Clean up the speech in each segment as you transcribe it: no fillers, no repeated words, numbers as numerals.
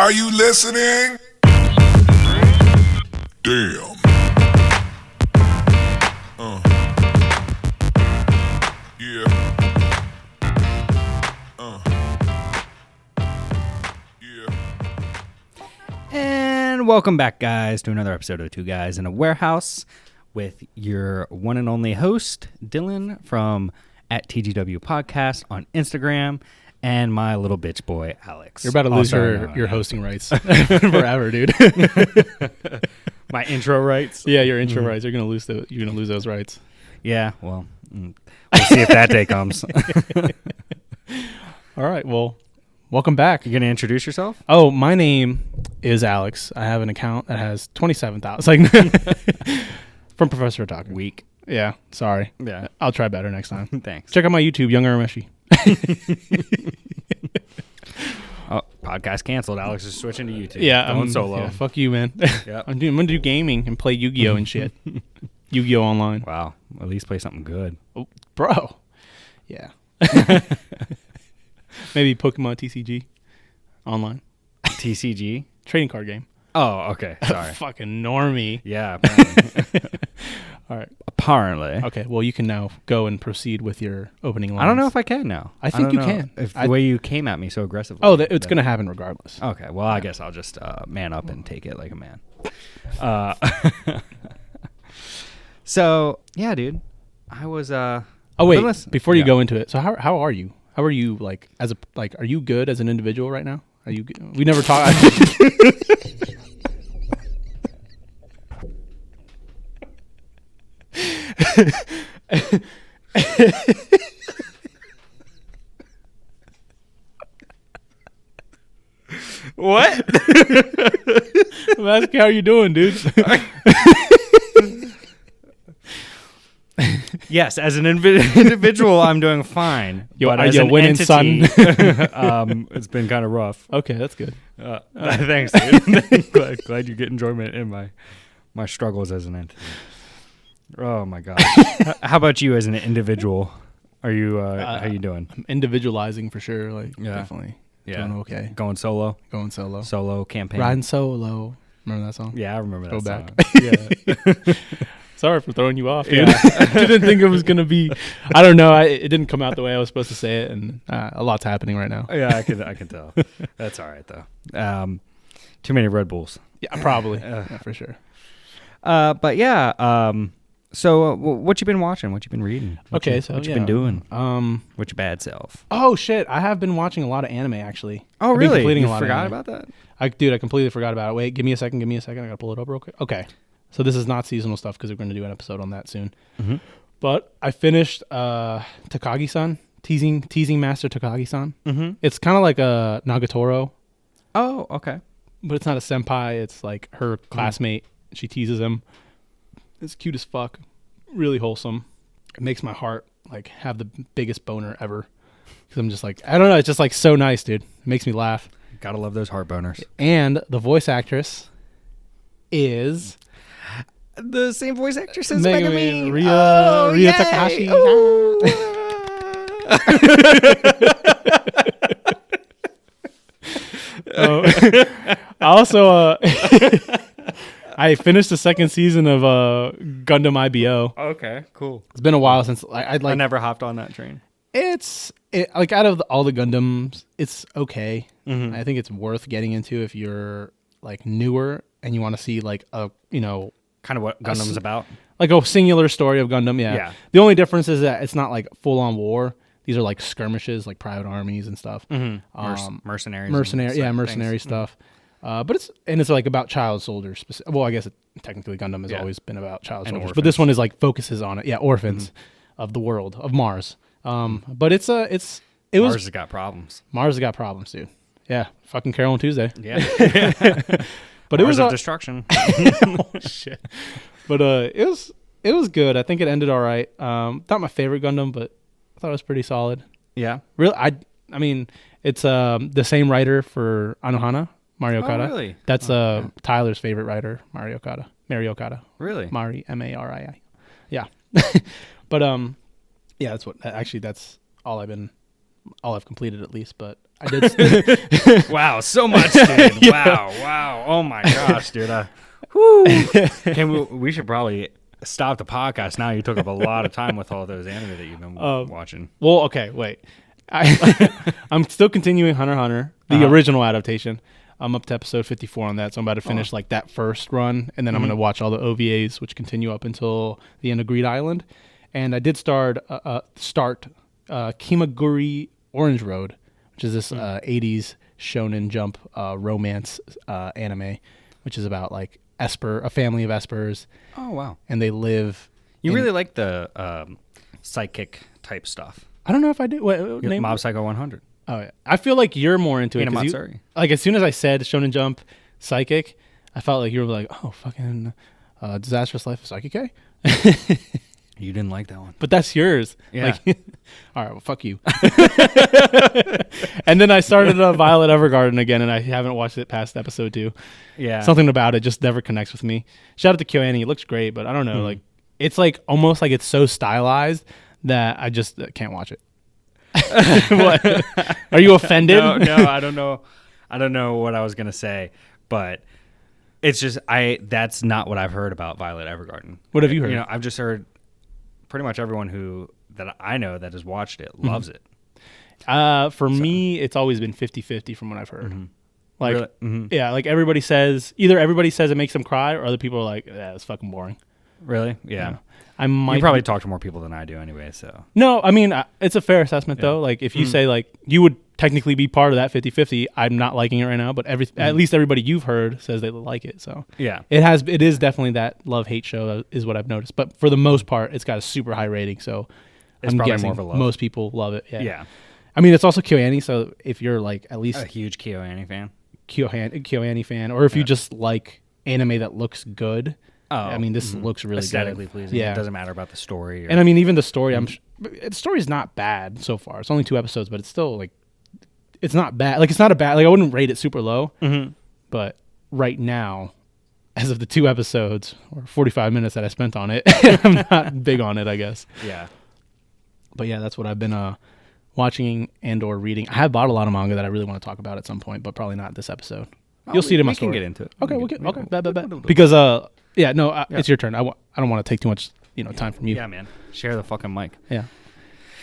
Are you listening? Damn. Yeah. Yeah. And welcome back, guys, to another episode of Two Guys in a Warehouse with your one and only host, Dylan, from @TGW Podcast on Instagram, and my little bitch boy, Alex. You're about to lose your hosting rights forever, dude. My intro rights? Yeah, your intro rights. You're gonna lose those rights. Yeah, well, we'll see if that day comes. All right, well, welcome back. You gonna introduce yourself? Oh, my name is Alex. I have an account that has 27,000. From Professor Otaku. Weak. Yeah, sorry. Yeah, I'll try better next time. Thanks. Check out my YouTube, Young Arameshi. Oh, podcast canceled. Alex is switching to YouTube. Yeah, going solo. Yeah, fuck you, man. Yep. I'm gonna do gaming and play Yu-Gi-Oh and shit. Yu-Gi-Oh online. Wow. At least play something good. Oh, bro. Yeah. Maybe Pokemon TCG online. TCG? Trading card game. Oh, okay. Sorry. Fucking normie. Yeah. Apparently. All right. Apparently. Okay. Well, you can now go and proceed with your opening lines. I don't know if I can now. I think don't you know can. If the way you came at me so aggressively. Oh, it's going to happen regardless. Okay. Well, I guess I'll just man up and take it like a man. So, yeah, dude. I was... oh, wait. Before you Yeah. go into it. So how are you? How are you, like, are you good as an individual right now? Are you... We never talked... What? I'm asking how you doing, dude. Yes, as an individual, I'm doing fine. But are as you an winning, entity, son? It's been kind of rough. Okay, that's good. Thanks, dude. glad you get enjoyment in my struggles as an entity. Oh my gosh. How about you as an individual? Are you how you doing? I'm individualizing for sure. Like, Yeah. definitely. Yeah. Doing okay. Going solo? Going solo. Solo campaign. Riding solo. Remember that song? Yeah, I remember that Go song. back. Yeah. Sorry for throwing you off, dude. Yeah. I didn't think it was going to be... I don't know. It didn't come out the way I was supposed to say it, and a lot's happening right now. Yeah, I can tell. That's all right though. Too many Red Bulls. Yeah, probably. Yeah, for sure. But yeah, so what you been watching? What you been reading? What you been doing? What's your bad self? Oh shit! I have been watching a lot of anime actually. Oh I've been really? completing You a lot of forgot anime. about that? I completely forgot about it. Wait, give me a second. I gotta pull it up real quick. Okay, so this is not seasonal stuff because we're going to do an episode on that soon. Mm-hmm. But I finished Takagi-san, teasing master Takagi-san. Mm-hmm. It's kind of like a Nagatoro, Oh, okay. but it's not a senpai. It's like her classmate. She teases him. It's cute as fuck. Really wholesome. It makes my heart like have the biggest boner ever. Because I'm just like, I don't know. It's just like so nice, dude. It makes me laugh. Gotta love those heart boners. And the voice actress is The same voice actress as Megami, Megami. Ria Takahashi. Also, I finished the second season of Gundam IBO. Okay, cool. It's been a while since I never hopped on that train. Like out of all the Gundams, it's okay. Mm-hmm. I think it's worth getting into if you're like newer and you want to see like a Kind of what Gundam's about. like a singular story of Gundam. Yeah. The only difference is that it's not like full on war. These are like skirmishes, like private armies and stuff. Mm-hmm. Mercenaries. Mercenary stuff. But it's like about child soldiers. Well, I guess technically Gundam has always been about child soldiers, orphans. but this one is like focuses on it. Yeah, orphans of the world of Mars. But Mars has got problems. Mars has got problems, dude. Yeah, fucking Carol on Tuesday. Yeah. But Mars it of was destruction. oh, shit. But it was good. I think it ended all right. Not my favorite Gundam, but I thought it was pretty solid. Yeah. Really, I mean, it's the same writer for Anohana, Mari Okada. Oh, really? That's Tyler's favorite writer, Mari Okada. Really? Mari, Marii. Yeah. But yeah, that's all I've completed at least. But I did. Wow, so much, dude. Wow. Oh my gosh, dude. Whew. We should probably stop the podcast now. You took up a lot of time with all those anime that you've been watching. Well, okay, wait. I'm still continuing Hunter x Hunter, the original adaptation. I'm up to episode 54 on that, so I'm about to finish like that first run, and then I'm going to watch all the OVAs, which continue up until the end of Greed Island. And I did start Kimaguri Orange Road, which is this 80s Shonen Jump romance anime, which is about like a family of Espers. Oh, wow. And they live... You really like the psychic type stuff. I don't know if I do. What name? Mob Psycho 100. Oh, yeah. I feel like you're more into it. Like, as soon as I said Shonen Jump Psychic, I felt like you were like, oh, fucking Disastrous Life of Psychic A? You didn't like that one. But that's yours. Yeah. Like, all right, well, fuck you. And then I started Violet Evergarden again, and I haven't watched it past episode 2. Yeah. Something about it just never connects with me. Shout out to KyoAni. It looks great, but I don't know. Like, it's like almost like it's so stylized that I just can't watch it. What? Are you offended? No, I don't know. I don't know what I was gonna say, but it's just that's not what I've heard about Violet Evergarden. What have you heard? You know, I've just heard pretty much everyone that I know that has watched it loves it. For me, it's always been 50-50 from what I've heard. Like, really? yeah, like everybody says it makes them cry, or other people are like, yeah, it's fucking boring. Really? Yeah. I might you probably talk to more people than I do anyway, so. No, I mean, it's a fair assessment, though. Like, if you say, like, you would technically be part of that 50-50, I'm not liking it right now, but at least everybody you've heard says they like it, so. Yeah. It is definitely that love-hate show is what I've noticed, but for the most part, it's got a super high rating, so it's I'm probably guessing more of a love. most people love it. Yeah. I mean, it's also KyoAni, so if you're, like, at least a huge KyoAni fan. KyoAni fan, or if you just like anime that looks good. Oh, I mean, this looks really aesthetically good. pleasing. Yeah, It doesn't matter about the story. And I mean, even the story, the story's not bad so far. It's only 2 episodes, but it's still like, it's not bad. Like, it's not a bad. Like, I wouldn't rate it super low. But right now, as of the 2 episodes or 45 minutes that I spent on it, I'm not big on it, I guess. Yeah. But yeah, that's what I've been watching and/or reading. I have bought a lot of manga that I really want to talk about at some point, but probably not this episode. You'll see it in my story. We can get into it. Okay, bet. Because it's your turn. I don't want to take too much time from you. Yeah, man. Share the fucking mic. Yeah,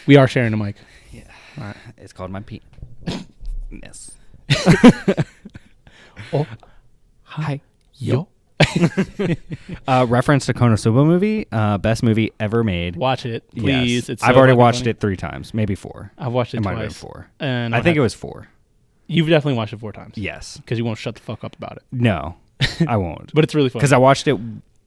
we are sharing a mic. Yeah. All right. It's called my Pete. Yes. Oh, hi, yo. Reference to Konosuba movie, best movie ever made. Watch it, please. Yes. I've already watched it 3 times, maybe 4. I've watched it It twice. might have been 4. And I think it was 4. You've definitely watched it 4 times. Yes. Because you won't shut the fuck up about it. No, I won't. But it's really fun. Because I watched it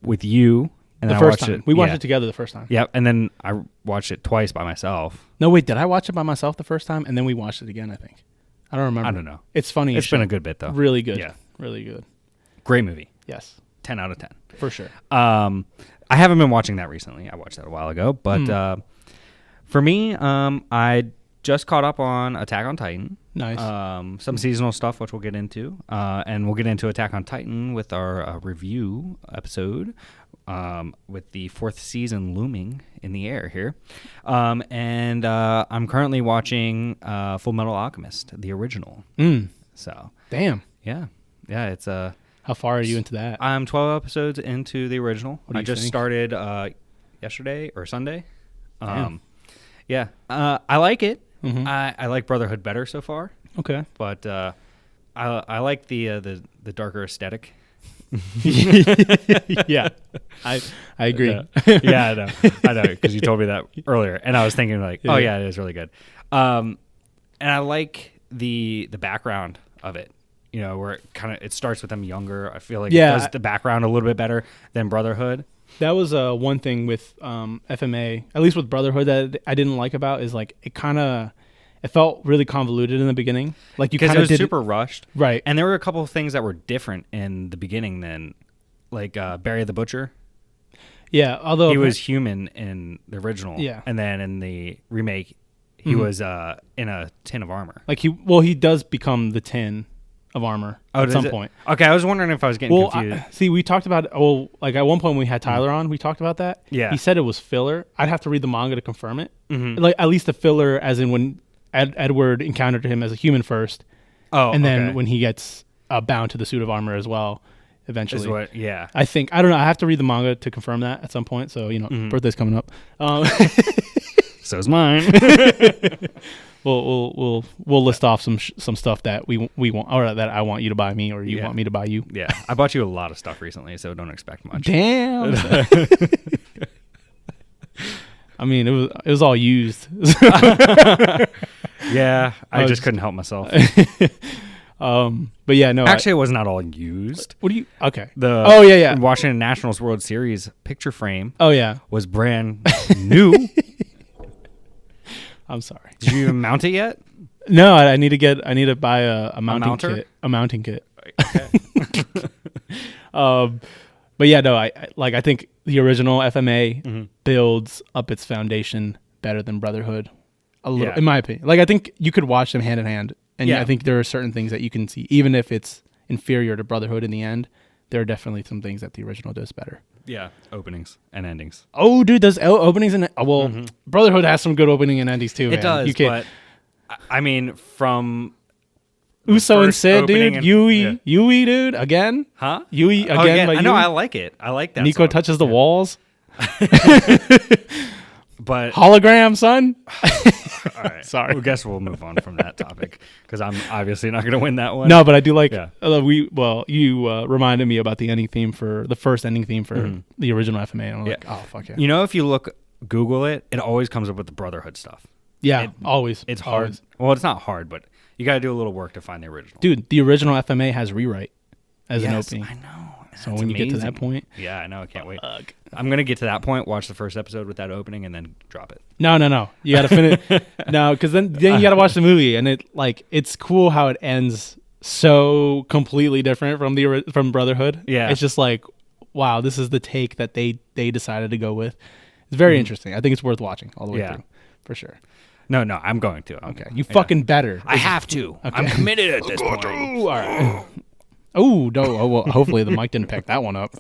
with you. And the then first I watched time. We watched it together the first time. Yep. And then I watched it twice by myself. No, wait. Did I watch it by myself the first time? And then we watched it again, I think. I don't remember. I don't know. It's funny. It's been a good bit, though. Really good. Yeah. Really good. Great movie. Yes. 10 out of 10. For sure. I haven't been watching that recently. I watched that a while ago. But for me, I just caught up on Attack on Titan. Nice. Some seasonal stuff, which we'll get into. And we'll get into Attack on Titan with our review episode, with the 4th season looming in the air here. And I'm currently watching Full Metal Alchemist, the original. So. Damn. Yeah. Yeah, it's How far are you into that? I'm 12 episodes into the original. I just think? started yesterday or Sunday. Yeah. I like it. Mm-hmm. I like Brotherhood better so far. Okay. But I like the darker aesthetic. Yeah, I agree. Yeah, I know, because you told me that earlier, and I was thinking like, oh yeah, it is really good. And I like the background of it. Where it starts with them younger. I feel like it does the background a little bit better than Brotherhood. That was one thing with FMA, at least with Brotherhood, that I didn't like about is like it felt really convoluted in the beginning. Like you kind of did super rushed, right? And there were a couple of things that were different in the beginning than, like Barry the Butcher. Yeah, although he was human in the original, and then in the remake, he was in a tin of armor. Like he does become the tin of armor at some point. Okay, I was wondering if I was getting confused. We talked about like at one point when we had Tyler on, we talked about that. Yeah, he said it was filler. I'd have to read the manga to confirm it. Like at least the filler, as in when Edward encountered him as a human first, Oh, and then okay. when he gets bound to the suit of armor as well, eventually. Is what? Yeah. I don't know. I have to read the manga to confirm that at some point. So birthday's coming up. So's mine. We'll list off some stuff that we want, or that I want you to buy me, or you want me to buy you. Yeah, I bought you a lot of stuff recently, so don't expect much. Damn. I mean, it was all used. Yeah, I just couldn't help myself. But yeah, no. Actually, it was not all used. What do you? Okay. The Washington Nationals World Series picture frame. Oh yeah. Was brand new. I'm sorry. Did you even mount it yet? No, I need to buy a mounting kit. A mounting kit. Okay. But yeah, no, I think the original FMA builds up its foundation better than Brotherhood. A little, in my opinion. Like, I think you could watch them hand in hand, and I think there are certain things that you can see, even if it's inferior to Brotherhood in the end. There are definitely some things that the original does better. Yeah, openings and endings. Oh, dude, those openings and Brotherhood has some good opening and endings too. It man. does, but I mean, from Uso and Sid, dude, Yui, dude, again, huh? Yui again. I know, I like it. I like that. Nico song. touches the walls. But hologram, son. all right, sorry. I guess we'll move on from that topic because I'm obviously not going to win that one. No, but I do like. You reminded me about the ending theme for the first ending theme for the original FMA. And I'm like, oh fuck yeah. You know, if you Google it, it always comes up with the Brotherhood stuff. Yeah, always. It's hard. Always. Well, it's not hard, but you got to do a little work to find the original. Dude, the original FMA has rewrite as an opening. I know. So when you get to that point, yeah, I know. I can't wait. I'm gonna get to that point. Watch the first episode with that opening, and then drop it. No. You got to finish. No, because then you got to watch the movie, and it's cool how it ends so completely different from Brotherhood. Yeah, it's just like, wow, this is the take that they decided to go with. It's very interesting. I think it's worth watching all the way through, for sure. No, I'm going to. Okay, you fucking better. I have to. Okay. I'm committed at this point. All right. Oh, no. Oh, well, hopefully the mic didn't pick that one up.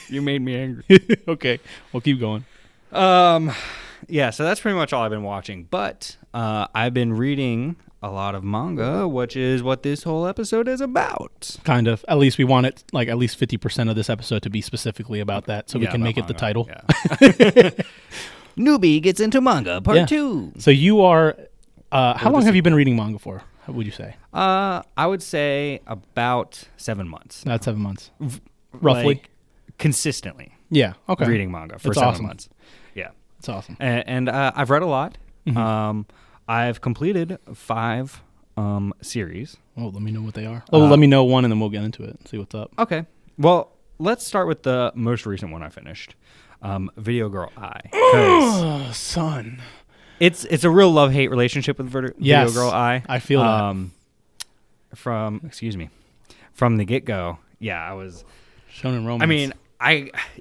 You made me angry. Okay, we'll keep going. Yeah, so that's pretty much all I've been watching. But I've been reading a lot of manga, which is what this whole episode is about. Kind of. At least we want it, like, at least 50% of this episode to be specifically about that, so we can make it the title. Yeah. Newbie gets into manga, part 2. So you are... how long have you been reading manga for? What would you say? I would say about 7 months. About 7 months. Roughly? Like, consistently. Yeah, okay. Reading manga for That's 7 awesome. months. Yeah. That's awesome. And I've read a lot. I've completed 5 series. Oh, let me know what they are. Let me know one, and then we'll get into it and see what's up. Okay. Well, let's start with the most recent one I finished. Video Girl I. Oh, son. It's a real love-hate relationship with Video Girl I feel that. From the get-go, I was... Shonen romance. I mean,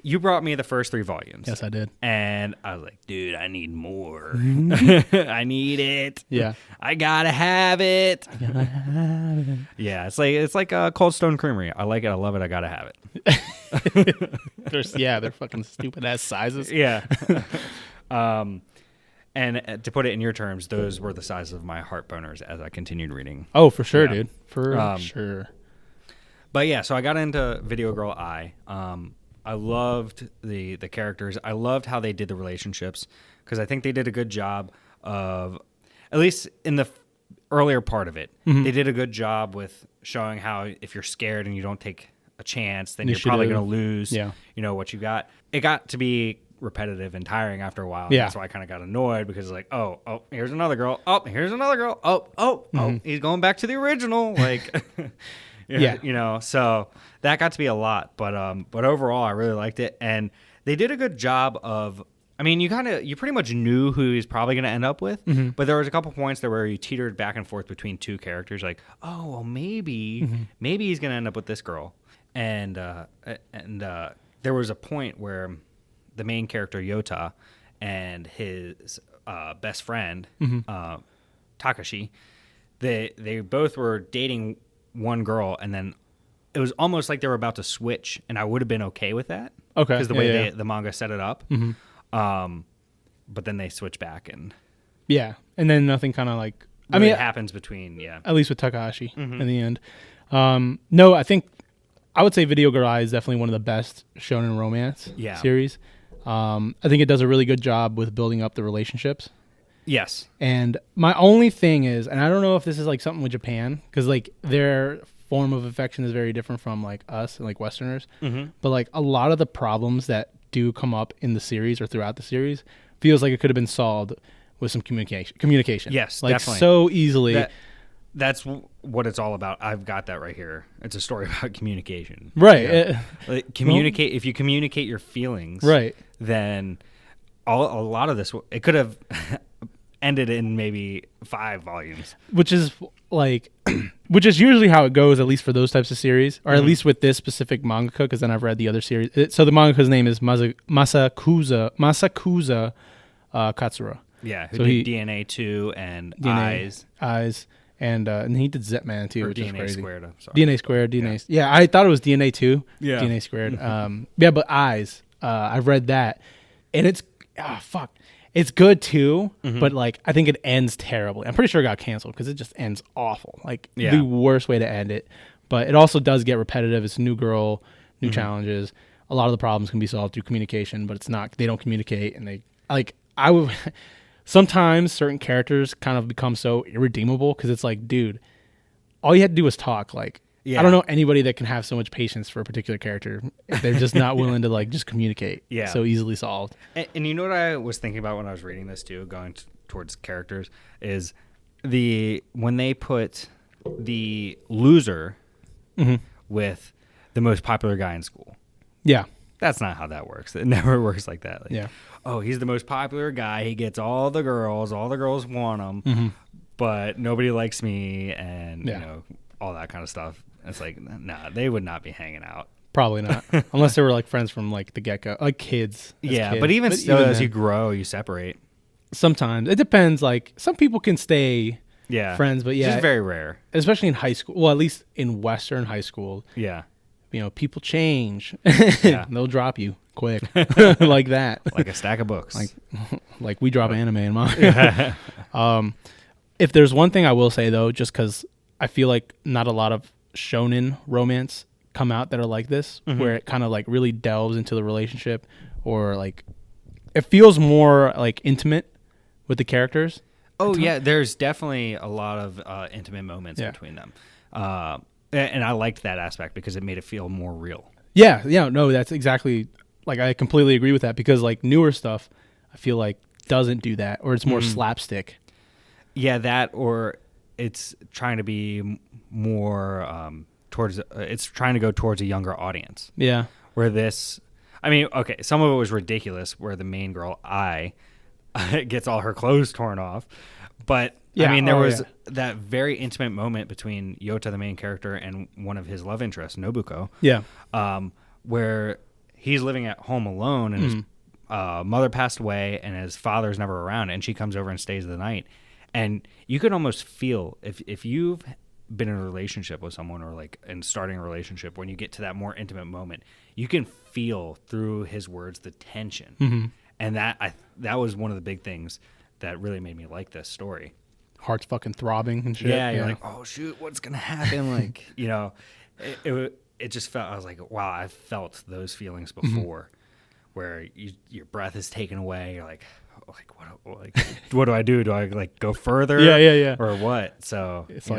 you brought me the first 3 volumes. Yes, I did. And I was like, dude, I need more. I need it. Yeah. I gotta have it. Yeah, it's like a Cold Stone Creamery. I like it. I love it. I gotta have it. They're fucking stupid-ass sizes. Yeah. And to put it in your terms, those were the sizes of my heart boners as I continued reading. Oh, for sure, dude. For sure. But yeah, so I got into Video Girl I. I loved the characters. I loved how they did the relationships because I think they did a good job of, at least in the earlier part of it, they did a good job with showing how if you're scared and you don't take a chance, then you're probably going to lose. You know what you got. It got to be repetitive and tiring after a while. Yeah. So I kind of got annoyed because like, oh, here's another girl. Oh, here's another girl. Oh, he's going back to the original. Like, you know, so that got to be a lot. But overall, I really liked it. And they did a good job of, I mean, you pretty much knew who he's probably going to end up with. But there was a couple points there where you teetered back and forth between 2 characters. Like, oh, well, maybe he's going to end up with this girl. And there was a point where the main character Yota and his best friend Takashi, they both were dating one girl, and then it was almost like they were about to switch, and I would have been okay with that. Okay, because the way the manga set it up. But then they switch back, and and then nothing kind of like really happens between, at least with Takahashi in the end. No, I would say Video Girl Eye is definitely one of the best shonen romance series. I think it does a really good job with building up the relationships. Yes. And my only thing is, and I don't know if this is like something with Japan, because like their form of affection is very different from like us and like Westerners. But like a lot of the problems that do come up in the series or throughout the series feels like it could have been solved with some communication. Yes, like definitely. so easily. That's what it's all about. I've got that right here. It's a story about communication. Right. Like, communicate. If you communicate your feelings, right, then a lot of this, it could have ended in maybe 5 volumes. Which is usually how it goes, at least for those types of series, or at least with this specific mangaka, because then I've read the other series. So the mangaka's name is Masakusa Katsura. Yeah, who did DNA 2 and Eyes. And he did Zetman too, which is DNA crazy. Squared. I'm sorry. DNA Squared, DNA. Yeah, I thought it was DNA 2. Yeah. DNA Squared. But Eyes. I've read that, and it's it's good too. But like, I think it ends terribly. I'm pretty sure it got canceled because it just ends awful. Like the worst way to end it. But it also does get repetitive. It's a new girl, new challenges. A lot of the problems can be solved through communication, but it's not. They don't communicate, and I would. Sometimes certain characters kind of become so irredeemable because it's like, dude, all you had to do was talk. Like, I don't know anybody that can have so much patience for a particular character. They're just not willing to like just communicate. Yeah, so easily solved. And you know what I was thinking about when I was reading this too, going towards characters, is when they put the loser with the most popular guy in school. Yeah. That's not how that works. It never works like that. Yeah. Oh, he's the most popular guy. He gets all the girls. All the girls want him, but nobody likes me, and you know, all that kind of stuff. It's like, nah, they would not be hanging out. Probably not, unless they were like friends from like the get go, like kids. But even still, as you grow, you separate. Sometimes it depends. Like some people can stay friends, but it's just very rare, especially in high school. Well, at least in Western high school. Yeah. You know, people change. They'll drop you quick like that. Like a stack of books. Like we drop anime in mine. If there's one thing I will say, though, just because I feel like not a lot of shonen romance come out that are like this, where it kind of like really delves into the relationship, or like it feels more like intimate with the characters. Oh, yeah. There's definitely a lot of intimate moments between them. And I liked that aspect because it made it feel more real. Yeah, no, that's exactly, like, I completely agree with that, because, like, newer stuff, I feel like, doesn't do that, or it's more slapstick. Yeah, that, or it's trying to be more it's trying to go towards a younger audience. Yeah. Where this, I mean, okay, some of it was ridiculous, where the main girl, gets all her clothes torn off, but... I mean, there was that very intimate moment between Yota, the main character, and one of his love interests, Nobuko. Yeah. Where he's living at home alone, and his mother passed away, and his father's never around, and she comes over and stays the night. And you could almost feel, if you've been in a relationship with someone, or like in starting a relationship, when you get to that more intimate moment, you can feel through his words the tension. And that was one of the big things that really made me like this story. Heart's fucking throbbing and shit. Yeah, you're like, oh shoot, what's gonna happen? Like, you know, it just felt. I was like, wow, I've felt those feelings before, where your breath is taken away. You're like what do I do? Do I like go further? Yeah, or what? So it's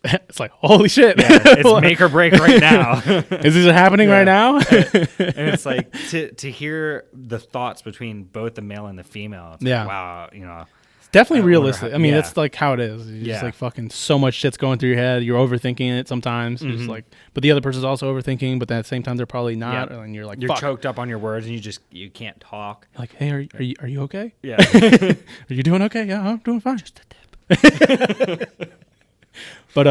it's like holy shit, it's make or break right now. Is this happening right now? And it's like to hear the thoughts between both the male and the female. It's like, wow, you know. Definitely realistic. I mean, that's like how it is. You're just like fucking so much shit's going through your head. You're overthinking it sometimes. You're just like, but the other person's also overthinking, but at the same time they're probably not. And you're like, you're choked up on your words, and you can't talk. Like, hey, are you okay? Yeah. Are you doing okay? Yeah, I'm doing fine. Just a dip. But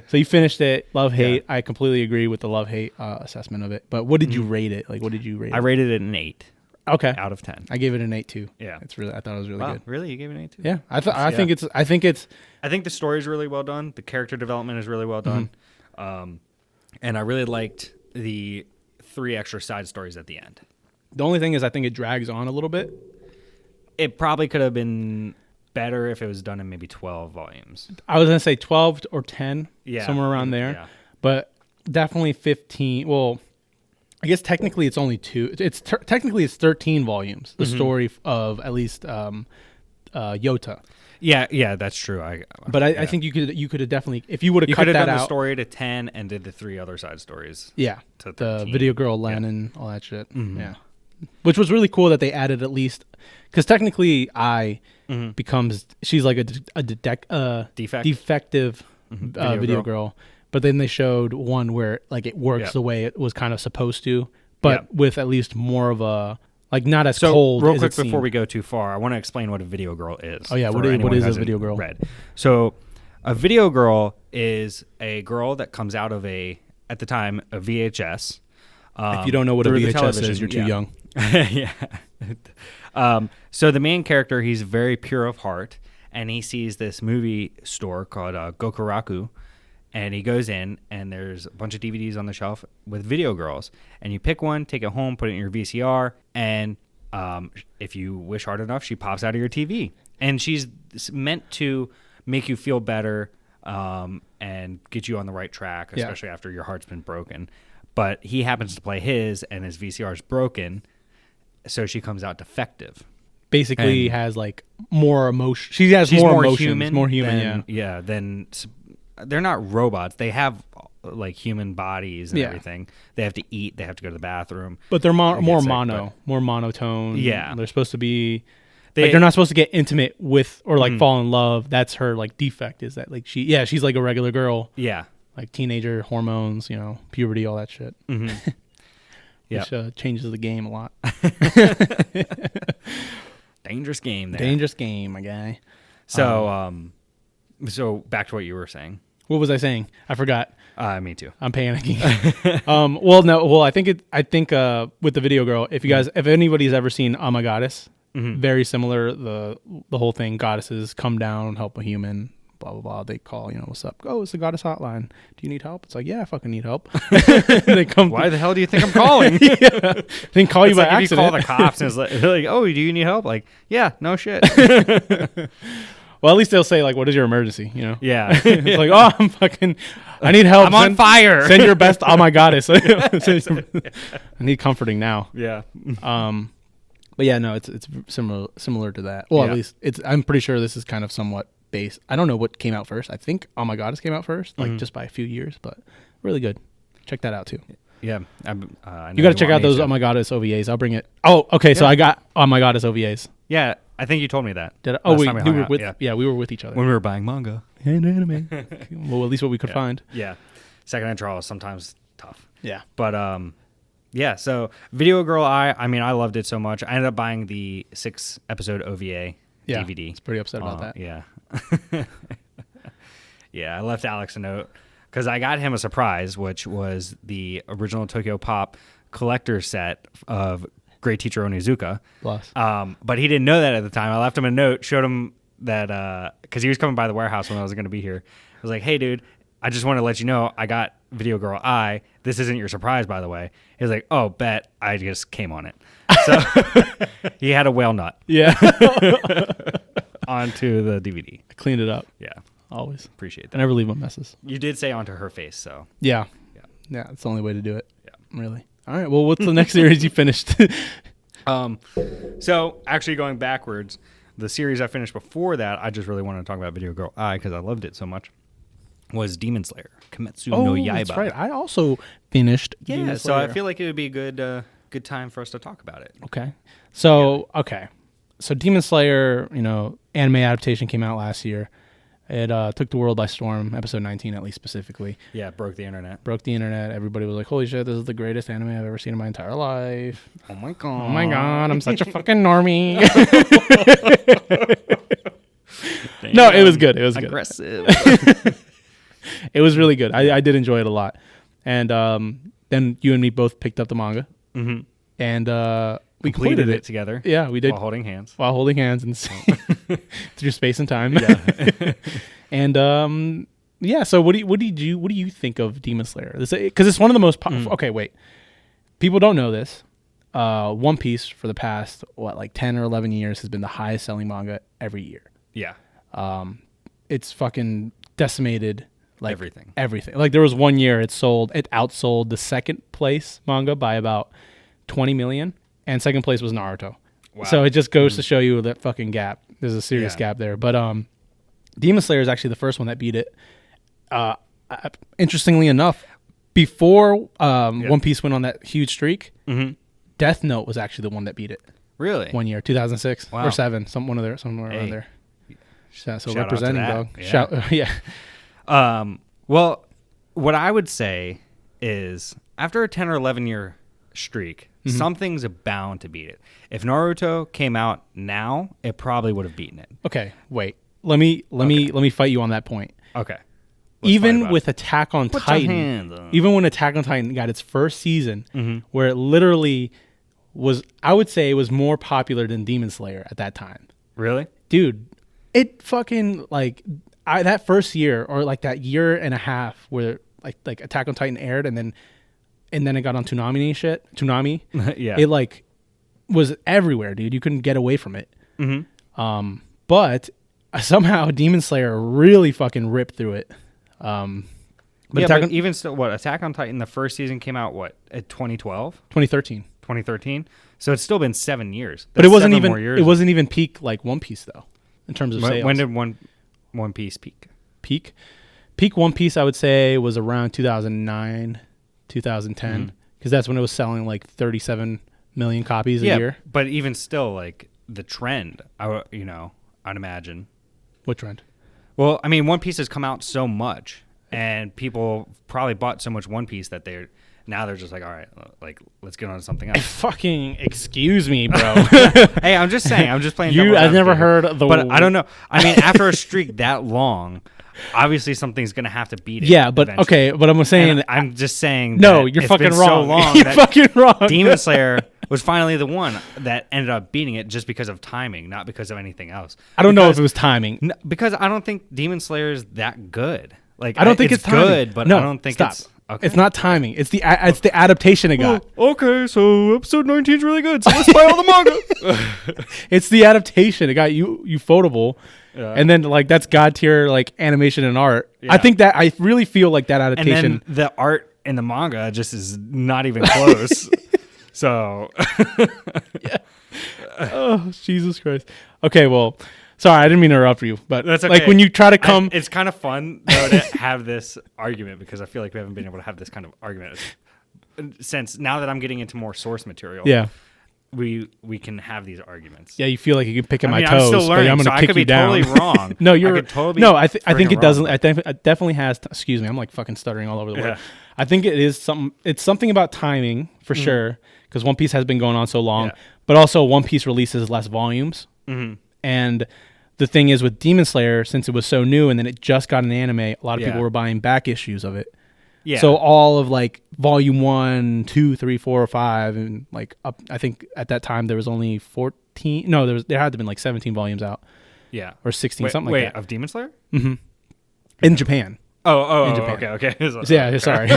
so you finished it. Love hate. I completely agree with the love hate assessment of it. But what did you rate it? Like, what did you rate it? I rated it an 8. Okay. Out of 10. I gave it an 8 too. Yeah. I thought it was really good. Really? You gave it an 8 too? Yeah. I think the story is really well done. The character development is really well done. And I really liked the 3 extra side stories at the end. The only thing is I think it drags on a little bit. It probably could have been better if it was done in maybe 12 volumes. I was gonna say 12 or 10, Yeah, somewhere around there. Yeah. But definitely 15. Well, I guess technically it's only 2. Technically it's 13 volumes. The story of at least Yota. Yeah, that's true. I think you could have definitely, if you would have cut could have that done out. the story to 10 and did the 3 other side stories. Yeah, to the 13. video girl Lennon, all that shit. Yeah, which was really cool that they added at least, because technically becomes, she's like a defective video girl. But then they showed one where like it works the way it was kind of supposed to, but with at least more of a, like, not as cold. Real as quick it seemed. Before we go too far, I want to explain what a video girl is. Oh yeah, what anyone is who a video hasn't girl? Read. So a video girl is a girl that comes out of at the time, a VHS. If you don't know what a through the VHS is, you're too yeah. young. Yeah. So the main character, he's very pure of heart, and he sees this movie store called Gokuraku, and he goes in, and there's a bunch of DVDs on the shelf with video girls, and you pick one, take it home, put it in your VCR, and if you wish hard enough, she pops out of your TV, and she's meant to make you feel better and get you on the right track, especially after your heart's been broken. But he happens to play his, and his VCR is broken, so she comes out defective. Basically, has like more emotion. She's more emotions, more human. Than they're not robots. They have like human bodies and everything. They have to eat. They have to go to the bathroom. But they're more monotone. Yeah, they're supposed to be. They're not supposed to get intimate with or like fall in love. That's her like defect. Is that like she's like a regular girl. Yeah, like teenager hormones, puberty, all that shit. Which changes the game a lot. Dangerous game there. Dangerous game, my guy. So, so back to what you were saying. What was I saying? I forgot. Me too. I'm panicking. I think with the video girl, if anybody's ever seen Goddess, very similar. The whole thing, goddesses come down, help a human, blah blah blah. They call, what's up? Oh, it's the goddess hotline. Do you need help? It's like, yeah, I fucking need help. They come. Why the hell do you think I'm calling? They can call you by accident. If you call the cops and it's like, oh, do you need help? Like, yeah, no shit. Well, at least they'll say like, "What is your emergency?" Yeah. It's like, "Oh, I need help. I'm on fire. Send your best. Oh my goddess. I need comforting now." Yeah. But yeah, no, it's similar to that. Well, at least I'm pretty sure this is kind of somewhat based. I don't know what came out first. I think Oh My Goddess came out first, like just by a few years, but really good. Check that out too. Yeah. You got to check out those Oh My Goddess OVAs. I'll bring it. Oh, okay. So I got Oh My Goddess OVAs. Yeah, I think you told me that. Did I? Oh, we were with. Yeah, we were with each other when we were buying manga. Well, at least what we could find. Yeah, secondhand draw is sometimes tough. Yeah, but yeah. So Video Girl I mean, I loved it so much. I ended up buying the 6-episode OVA DVD. It's pretty upset about that. Yeah. Yeah, I left Alex a note because I got him a surprise, which was the original Tokyo Pop collector set of Great Teacher Onizuka. Plus. But he didn't know that at the time. I left him a note, showed him that because he was coming by the warehouse when I was going to be here. I was like, hey, dude, I just want to let you know I got Video Girl I. This isn't your surprise, by the way. He was like, oh, bet. I just came on it. So he had a whale nut. Yeah. Onto the DVD. I cleaned it up. Yeah. Always. Appreciate that. I never leave my messes. You did say onto her face, so. Yeah. It's the only way to do it. Yeah. Really. All right. Well, what's the next series you finished? So actually going backwards, the series I finished before that, I just really wanted to talk about Video Girl I because I loved it so much, was Demon Slayer, Kimetsu no Yaiba. That's right. I also finished Demon Slayer. So I feel like it would be a good time for us to talk about it. Okay. So Demon Slayer, anime adaptation came out last year. It took the world by storm, episode 19 at least specifically. Yeah, broke the internet. Everybody was like, holy shit, this is the greatest anime I've ever seen in my entire life. Oh my god. I'm such a fucking normie. No, it was good. It was good. Aggressive. It was really good. I did enjoy it a lot. And then you and me both picked up the manga. Mm-hmm. And we completed it together. Yeah, we did. While holding hands and through space and time. Yeah. And so what do you think of Demon Slayer? Because it's one of the most okay, wait. People don't know this. One Piece for the past 10 or 11 years has been the highest selling manga every year. Yeah. It's fucking decimated like Everything. Like there was one year it outsold the second place manga by about 20 million, and second place was Naruto. Wow. So it just goes to show you that fucking gap. There's a serious gap there. But Demon Slayer is actually the first one that beat it. Interestingly enough, before One Piece went on that huge streak, Death Note was actually the one that beat it. Really? 1 year, 2006 Wow. or 7, somewhere around there. So Shout representing, out to dog. that. Yeah. Well, what I would say is after a 10 or 11 year streak, something's bound to beat it. If Naruto came out now, it probably would have beaten it. Okay, wait. Let me fight you on that point. Okay. Even with Attack on Put your Titan, hands up. even when Attack on Titan got its first season, where it literally was, I would say it was more popular than Demon Slayer at that time. Really? Dude, it fucking, like, that first year, or like that year and a half where like Attack on Titan aired, and then it got on Toonami and shit. Toonami. Yeah. It like was everywhere, dude. You couldn't get away from it. But somehow Demon Slayer really fucking ripped through it. But even still, Attack on Titan, the first season came out, at 2012? 2013. 2013? So it's still been 7 years. But it wasn't 7 even more years. it wasn't even peak like One Piece though, in terms of sales. When did One Piece peak? Peak One Piece, I would say, was around 2009, 2010, because that's when it was selling like 37 million copies a year. But even still, like the trend, I'd imagine. What trend? Well, I mean, One Piece has come out so much, and people probably bought so much One Piece that they're just like, all right, like let's get on to something else. Fucking excuse me, bro. Hey, I'm just saying, I'm just playing. I've never heard the. But I don't know. I mean, after a streak that long, obviously something's gonna have to beat it. Yeah, but eventually. okay, but I'm saying. And I'm just saying. No, that you're it's fucking been wrong. So long You're that fucking wrong. Demon Slayer was finally the one that ended up beating it just because of timing, not because of anything else. I don't know if it was timing. Because I don't think Demon Slayer is that good. Like I don't think it's timing. good, but no, I don't think stop. it's. Okay. It's not timing. It's the adaptation it got. Okay, so episode 19 is really good. So let's buy all the manga. It's the adaptation. It got Ufotable. Yeah. And then like that's god tier like animation and art. Yeah. I really feel like that adaptation. And then the art in the manga just is not even close. So yeah. Oh, Jesus Christ. Okay, well, sorry, I didn't mean to interrupt you, but that's okay. Like when you try to come, it's kind of fun though to have this argument, because I feel like we haven't been able to have this kind of argument since now that I'm getting into more source material. Yeah, we can have these arguments. Yeah, you feel like you can pick at my toes. I'm still learning, I'm so gonna I kick could be you down. totally wrong. No, you're totally no. I think it doesn't. Wrong. It definitely has. Excuse me, I'm like fucking stuttering all over the word. Yeah. I think it is something. It's something about timing for sure, because One Piece has been going on so long. Yeah. But also, One Piece releases less volumes, and the thing is with Demon Slayer, since it was so new and then it just got an anime, a lot of people were buying back issues of it. Yeah. So all of like volume 1, 2, 3, 4, or 5, and like up, I think at that time there was only 14. No, there had to been like 17 volumes out. Yeah. Or 16, something like that. Wait, of Demon Slayer? Mm-hmm. In Japan. In Japan. Okay. Yeah, sorry.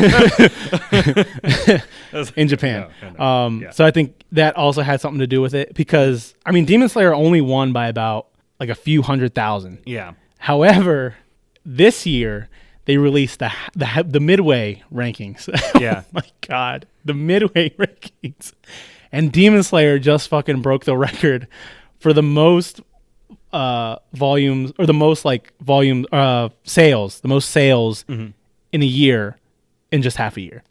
In Japan. No. So I think that also had something to do with it, because I mean, Demon Slayer only won by about like a few 100,000. Yeah. However, this year they released the midway rankings. Yeah. Oh my God, the midway rankings, and Demon Slayer just fucking broke the record for the most volumes, or the most like volume sales, the most sales in a year, in just half a year.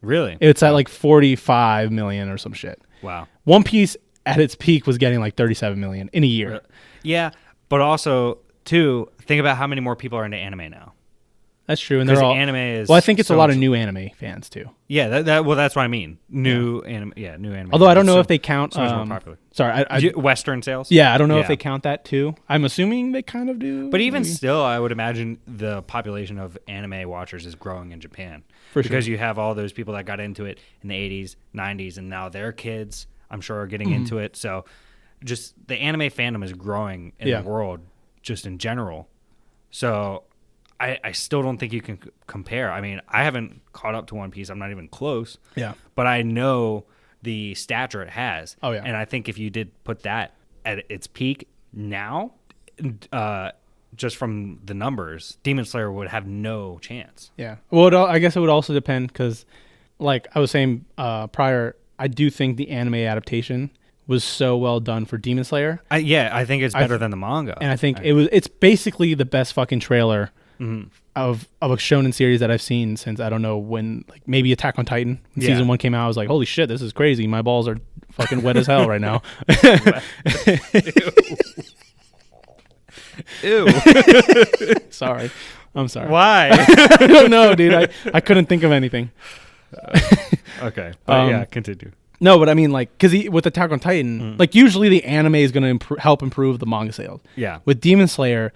Really? It's at like 45 million or some shit. Wow. One Piece at its peak was getting like 37 million in a year. Yeah, but also too, think about how many more people are into anime now. That's true, and they're all anime is. Well, I think it's a lot of new anime fans too. Yeah, that's what I mean. New anime. Although I don't know if they count. So much more popular. Sorry, Western sales. Yeah, I don't know if they count that too. I'm assuming they kind of do. But even still, I would imagine the population of anime watchers is growing in Japan. Because you have all those people that got into it in the 80s, 90s, and now their kids, I'm sure, are getting into it. So just the anime fandom is growing in the world just in general. So I still don't think you can compare. I mean, I haven't caught up to One Piece. I'm not even close. Yeah. But I know the stature it has. Oh, yeah. And I think if you did put that at its peak now, just from the numbers, Demon Slayer would have no chance. Yeah. Well, I guess it would also depend because, like I was saying prior, I do think the anime adaptation was so well done for Demon Slayer. I think it's better than the manga. And I think it's basically the best fucking trailer of a shonen series that I've seen since, I don't know when, like maybe Attack on Titan. When season 1 came out, I was like, holy shit, this is crazy. My balls are fucking wet as hell right now. Ew. Sorry. I'm sorry. Why? I don't know, dude. I couldn't think of anything. Okay. But yeah, continue. No, but I mean, like, because with Attack on Titan, like, usually the anime is going to help improve the manga sales. Yeah. With Demon Slayer,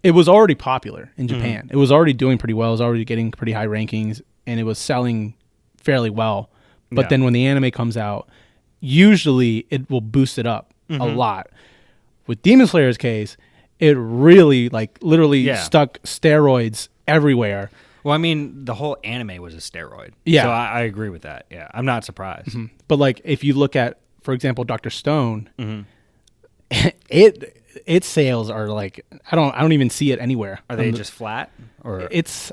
it was already popular in Japan. It was already doing pretty well. It was already getting pretty high rankings, and it was selling fairly well. But then when the anime comes out, usually it will boost it up a lot. With Demon Slayer's case, it really, like, literally stuck steroids everywhere. Well, I mean, the whole anime was a steroid. Yeah. So I agree with that. Yeah. I'm not surprised. But, like, if you look at, for example, Dr. Stone, its sales are like, I don't even see it anywhere. Are they just flat? Or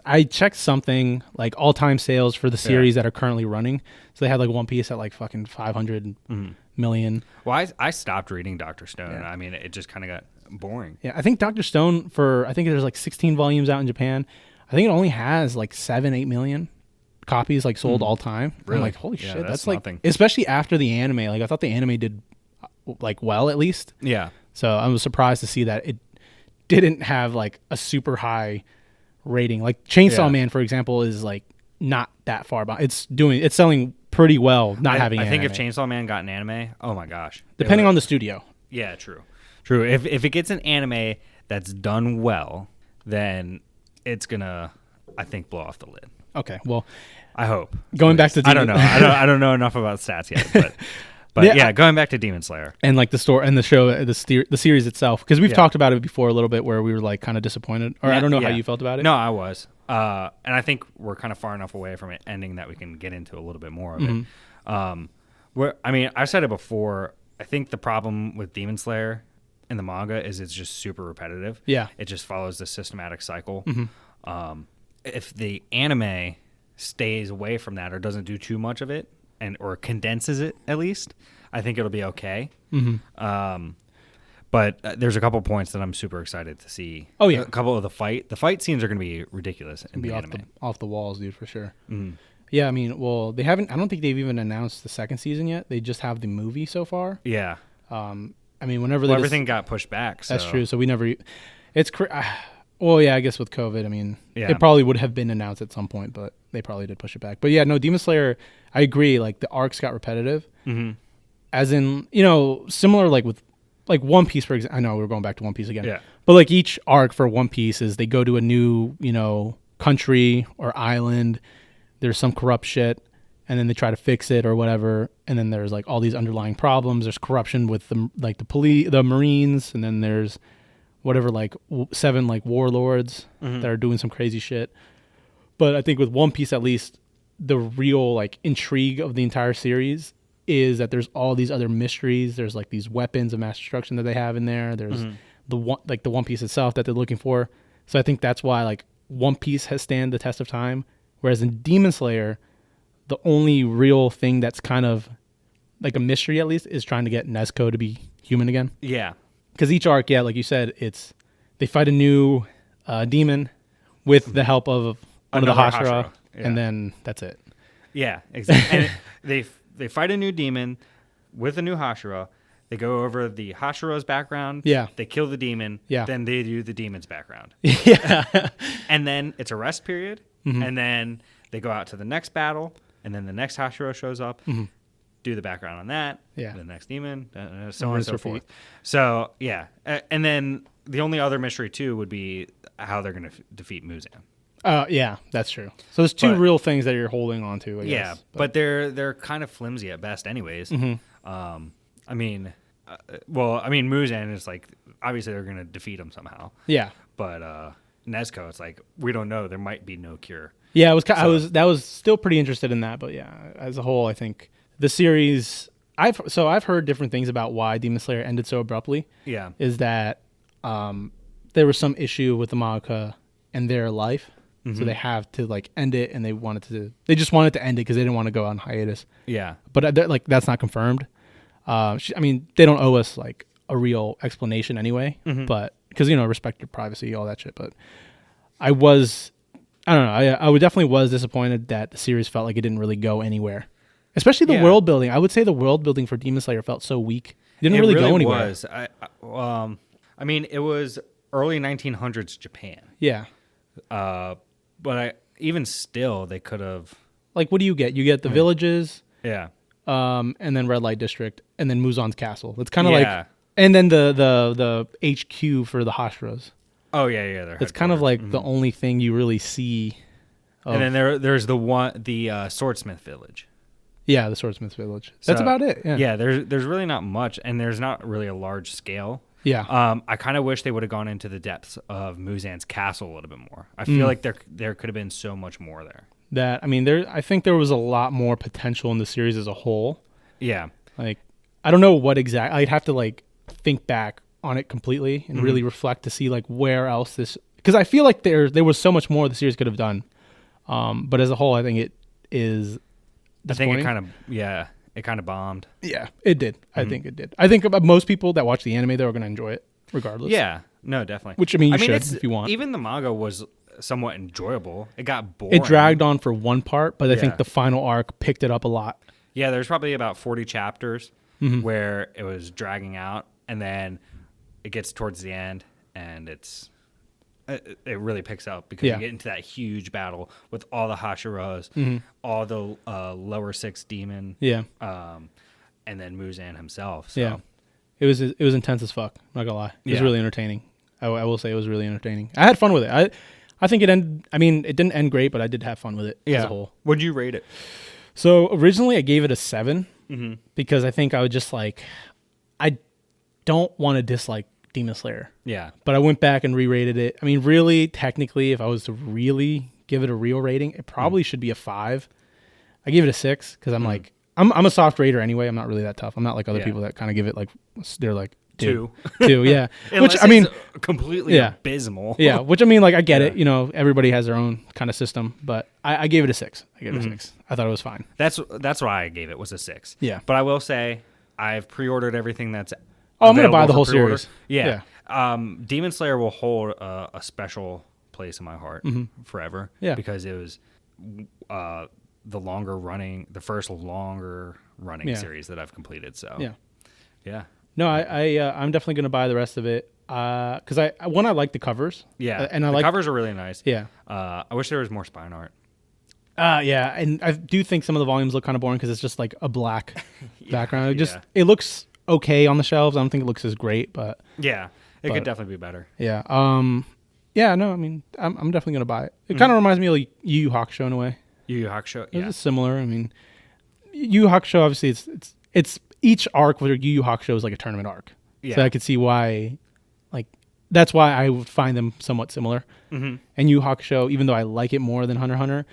I checked something like all-time sales for the series that are currently running. So they had like One Piece at like fucking 500 million. Well, I stopped reading Dr. Stone. Yeah. I mean, it just kind of got boring. Yeah, I think Dr. Stone I think there's like 16 volumes out in Japan. I think it only has like 7-8 million copies like sold all time. Really? I'm like, holy shit, that's like nothing. Especially after the anime. Like I thought the anime did like well at least. Yeah. So I was surprised to see that it didn't have like a super high rating. Like Chainsaw Man, for example, is like not that far behind. It's selling pretty well. Having I an think anime. if Chainsaw Man got an anime, oh my gosh. Depending on the studio. Yeah, true. If it gets an anime that's done well, then it's gonna, I think, blow off the lid. Okay, well, I hope. Going back to I don't know. I don't know enough about stats yet, but yeah, going back to Demon Slayer and like the story and the show, the series itself, because we've talked about it before a little bit, where we were like kind of disappointed, or I don't know how you felt about it. No, I was, and I think we're kind of far enough away from it ending that we can get into a little bit more of it. I mean, I've said it before. I think the problem with Demon Slayer in the manga is it's just super repetitive. Yeah, it just follows the systematic cycle. If the anime stays away from that or doesn't do too much of it or condenses it at least, I think it'll be okay. But there's a couple points that I'm super excited to see. Oh yeah, a couple of the fight scenes are going to be ridiculous in the anime. Off the walls, dude, for sure. Yeah, I mean, well, they haven't. I don't think they've even announced the second season yet. They just have the movie so far. Yeah. I mean, whenever everything got pushed back. So. That's true. So we never. It's well, yeah, I guess with COVID, I mean, yeah. It probably would have been announced at some point, but they probably did push it back. But yeah, no, Demon Slayer, I agree. Like the arcs got repetitive, as in, similar like with like One Piece, for example. I know we're going back to One Piece again. Yeah. But like each arc for One Piece is they go to a new, country or island. There's some corrupt shit, and then they try to fix it or whatever. And then there's like all these underlying problems. There's corruption with the police, the Marines, and then there's whatever, like 7 like warlords that are doing some crazy shit. But I think with One Piece, at least, the real like intrigue of the entire series is that there's all these other mysteries. There's like these weapons of mass destruction that they have in there. There's the One Piece itself that they're looking for. So I think that's why like One Piece has stand the test of time. Whereas in Demon Slayer, the only real thing that's kind of like a mystery, at least, is trying to get Nezuko to be human again. Yeah. Because each arc, yeah, like you said, they fight a new demon with the help of one of the Hashira, and then that's it. Yeah, exactly. And they fight a new demon with a new Hashira. They go over the Hashira's background. Yeah. They kill the demon. Yeah. Then they do the demon's background. Yeah. And then it's a rest period. And then they go out to the next battle. And then the next Hashira shows up. Do the background on that. Yeah. The next demon. So on and so forth. So, yeah. And then the only other mystery, too, would be how they're going to defeat Muzan. Yeah, that's true. So there's two real things that you're holding on to, I guess. Yeah, but they're kind of flimsy at best anyways. I mean, Muzan is like, obviously they're going to defeat him somehow. Yeah. But Nezuko, it's like, we don't know. There might be no cure. Yeah, that was still pretty interested in that. But yeah, as a whole, I think the series, I've heard different things about why Demon Slayer ended so abruptly. Yeah. Is that there was some issue with the manga and their life. So they have to like end it, and they just wanted to end it because they didn't want to go on hiatus. Yeah. But like that's not confirmed. I mean, they don't owe us like a real explanation anyway, but because, respect your privacy, all that shit. But I don't know. I definitely was disappointed that the series felt like it didn't really go anywhere, especially the world building. I would say the world building for Demon Slayer felt so weak. It didn't really go anywhere. Was. I mean, it was early 1900s Japan. Yeah. But even still, they could have. Like, what do you get? You get the villages. Yeah. And then Red Light District, and then Muzan's castle. It's kind of like, and then the HQ for the Hashiras. Oh yeah. It's kind of like the only thing you really see. And then there's the Swordsmith Village. Yeah, the Swordsmith Village. That's about it. Yeah. Yeah. There's really not much, and there's not really a large scale. Yeah. I kind of wish they would have gone into the depths of Muzan's castle a little bit more. I feel like there could have been so much more there. I think there was a lot more potential in the series as a whole. Yeah. Like, I don't know what exactly. I'd have to like think back on it completely and really reflect to see like where else this, because I feel like there was so much more the series could have done. But as a whole, I think it is. I think it kind of bombed. Yeah, it did. I think it did. I think most people that watch the anime, they're going to enjoy it regardless. Yeah, no, definitely. Which, I mean, you should if you want. Even the manga was somewhat enjoyable. It got boring. It dragged on for one part, but I think the final arc picked it up a lot. Yeah, there's probably about 40 chapters where it was dragging out, and then it gets towards the end, and it really picks up because you get into that huge battle with all the Hashiras, all the lower six demon, and then Muzan himself. So. Yeah, it was intense as fuck. I'm not gonna lie, it was really entertaining. I will say it was really entertaining. I had fun with it. I think it ended. I mean, it didn't end great, but I did have fun with it as a whole. What'd you rate it? So originally, I gave it a 7 because I think I was just like, I don't want to dislike Demon Slayer. Yeah. But I went back and re-rated it. I mean, really, technically, if I was to really give it a real rating, it probably should be a 5. I gave it a 6 because I'm like, I'm a soft rater anyway. I'm not really that tough. I'm not like other people that kind of give it like, they're like, 2. 2, yeah. Which, I mean, completely abysmal. Yeah, which, I mean, like, I get it. Everybody has their own kind of system, but I gave it a 6. I gave it a 6. I thought it was fine. That's why I gave it was a 6. Yeah. But I will say, I've pre-ordered everything that's I'm going to buy the whole series. Yeah. Demon Slayer will hold a special place in my heart forever. Yeah. Because it was the first longer running series that I've completed. So yeah. No, I'm definitely going to buy the rest of it because I like the covers. Yeah, and the covers are really nice. Yeah. I wish there was more spine art. Yeah, and I do think some of the volumes look kind of boring because it's just like a black background. It looks okay on the shelves. I don't think it looks as great, but it could definitely be better. Yeah. Yeah. No, I mean, I'm definitely gonna buy it. It kind of reminds me of like Yu Yu Hakusho in a way. Yu Yu Hakusho. Yeah. It's similar. I mean, Yu Yu Hakusho obviously it's each arc with Yu Yu Hakusho is like a tournament arc. Yeah. So I could see why, like, that's why I would find them somewhat similar. And Yu Yu Hakusho, even though I like it more than Hunter x Hunter,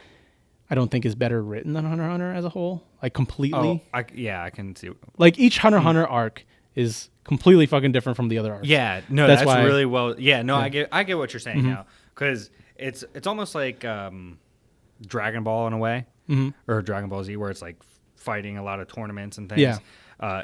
I don't think is better written than Hunter x Hunter as a whole, like completely. I can see. Like each Hunter x Hunter arc is completely fucking different from the other arcs. Yeah, no, that's why, really well. Yeah, no, yeah. I get what you're saying now because it's almost like Dragon Ball in a way, or Dragon Ball Z, where it's like fighting a lot of tournaments and things. Yeah.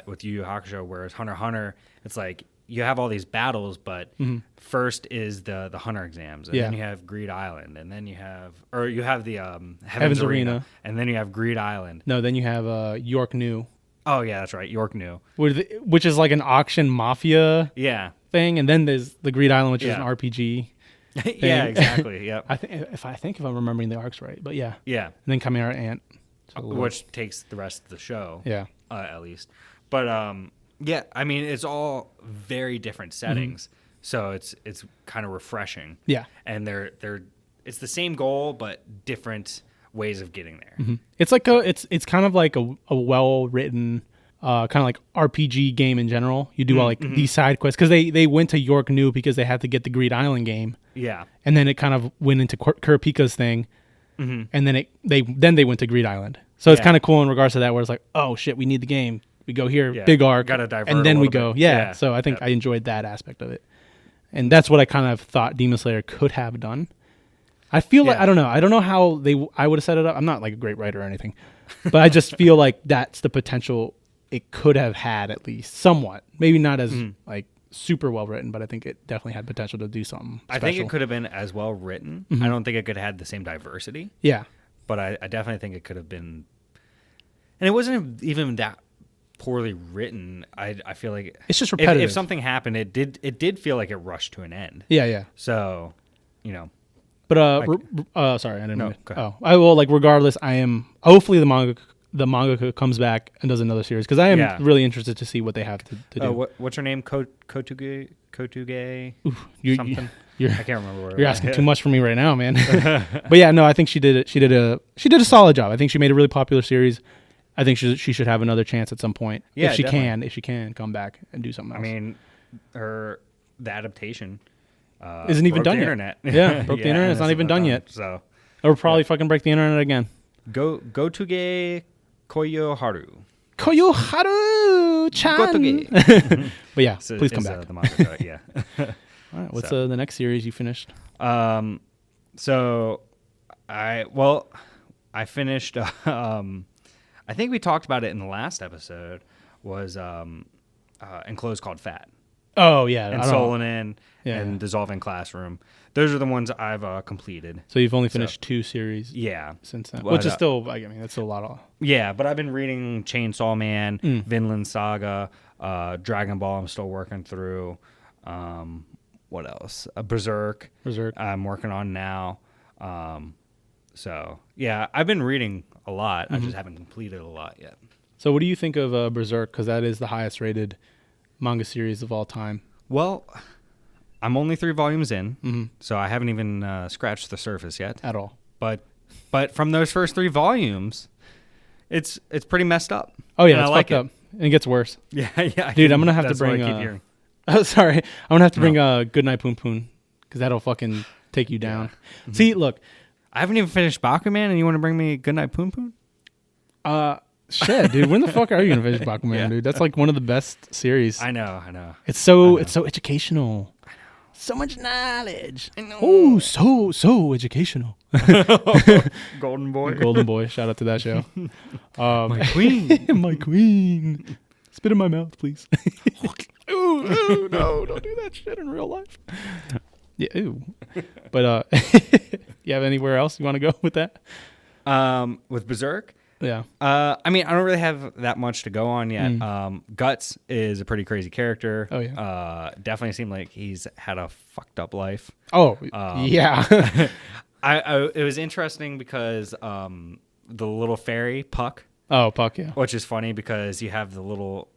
With Yu Yu Hakusho, whereas Hunter x Hunter, it's like you have all these battles, but first is the Hunter exams, and then you have Greed Island, and then you have the Heaven's Arena, and then you have Greed Island. No, then you have York New. Oh yeah, that's right, York New, which is like an auction mafia thing, and then there's the Greed Island, which is an RPG. Yeah, exactly. Yep. I think if I'm remembering the arcs right, but yeah. And then Chimera Ant, which takes the rest of the show. Yeah. At least, but yeah, I mean, it's all very different settings, so it's kind of refreshing. Yeah, and it's the same goal but different ways of getting there. It's like it's kind of like a well written kind of like RPG game in general. You do all like these side quests because they went to York New because they had to get the Greed Island game. Yeah, and then it kind of went into Kurapika's thing, and then they went to Greed Island. So it's kind of cool in regards to that, where it's like, oh shit, we need the game. We go here, big arc, gotta divert and then we go. bit. Yeah. So I think I enjoyed that aspect of it. And that's what I kind of thought Demon Slayer could have done. I feel like, Yeah. I don't know how I would have set it up. I'm not like a great writer or anything, but I just feel like that's the potential it could have had, at least somewhat. Maybe not as like super well written, but I think it definitely had potential to do something I special. think it could have been as well written. Mm-hmm. I don't think it could have had the same diversity, Yeah. but I definitely think it could have been. And it wasn't even that poorly written. I feel like It's just repetitive. If something happened, it did feel like it rushed to an end. Yeah, yeah. So, you know, But sorry, I didn't. No, mean go to, ahead. I will like regardless. I am hopefully the manga comes back and does another series because I am Yeah. really interested to see what they have to do. what's her name? Kotuge You- something. You're I can't remember. you're asking too much for me right now, man. But yeah, no, I think she did it. She did a solid job. I think she made a really popular series. I think she should have another chance at some point Yeah, if she can come back and do something else. I mean, the adaptation Isn't even broke done the yet. internet. Yeah, broke the internet. It's not that's even what I done thought. yet. So Or probably fucking break the internet again. go Tuge Koyoharu. Koyoharu-chan. Gotoge. But yeah, So please come is, back. the manga, yeah. All right, what's so. the next series you finished? So I finished. I think we talked about it in the last episode. Was Enclosed Called Fat Oh yeah, and I don't know. Solonin Yeah. and Dissolving Classroom. Those are the ones I've completed. So you've only finished 2 series Yeah, since then, But, which is still, I mean, that's still a lot of. yeah. But I've been reading Chainsaw Man, Vinland Saga, Dragon Ball. I'm still working through. What else? Berserk. Berserk. I'm working on now. So yeah, I've been reading a lot. I just haven't completed a lot yet. So what do you think of Berserk? Because that is the highest rated manga series of all time. Well, I'm only 3 volumes in, so I haven't even scratched the surface yet. At all. But from those first 3 volumes, it's pretty messed up. Oh yeah, And it's I like fucked up. And it gets worse. Yeah, yeah. Dude, I'm gonna have to that's what I bring. keep hearing. Oh, sorry, I'm gonna have to bring Goodnight Poon Poon because that'll fucking take you down. See, look, I haven't even finished Bakuman, and you want to bring me Goodnight Poon Poon? shit, dude, when the fuck are you gonna finish Bakuman, Yeah. dude? That's like one of the best series. I know. It's so educational. So much knowledge. Oh, so educational. Golden Boy. Golden Boy, shout out to that show. My queen. My queen. Spit in my mouth, please. Ooh, no, don't do that shit in real life. Yeah, ew. But you have anywhere else you want to go with that? With Berserk? Yeah. I mean, I don't really have that much to go on yet. Guts is a pretty crazy character. Oh, yeah. Definitely seemed like he's had a fucked up life. Oh, yeah. It was interesting because the little fairy Puck, Oh, Puck, yeah. which is funny because you have the little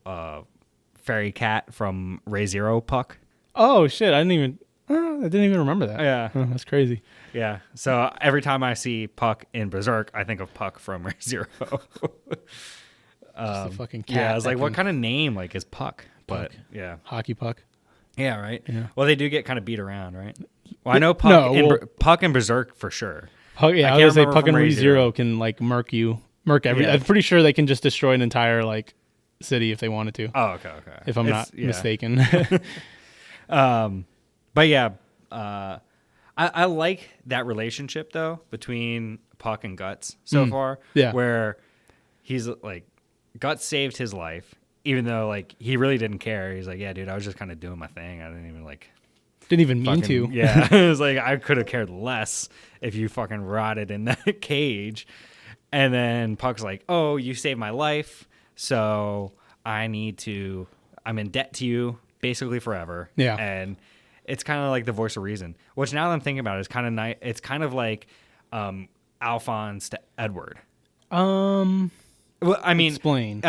fairy cat from Re:Zero Puck. Oh, shit. I didn't even remember that. Yeah. Oh, that's crazy. Yeah. So every time I see Puck in Berserk, I think of Puck from Re:Zero. Just a fucking cat. Yeah, I was that like, what can- kind of name is Puck? But Puck. yeah. Hockey Puck. Yeah, right. Yeah. Well, they do get kind of beat around, right? Well, I know Puck, No, well- Puck and Berserk for sure. Puck, yeah, I I can't was gonna say remember Puck from and Re:Zero. Re:Zero can like murk every. Yeah. I'm pretty sure they can just destroy an entire like city if they wanted to. Oh, okay. If I'm It's- not yeah. mistaken. But yeah, I like that relationship though between Puck and Guts so far. Yeah. Where he's like, Guts saved his life, even though like he really didn't care. He's like, yeah, dude, I was just kind of doing my thing. I didn't even like. Didn't even mean to. Yeah, it was like I could have cared less if you fucking rotted in that cage. And then Puck's like, "Oh, you saved my life, so I'm in debt to you basically forever." Yeah. And it's kind of like the voice of reason, which now that I'm thinking about it, is kind of nice. It's kind of like Alphonse to Edward. Um, Well, I mean, explain.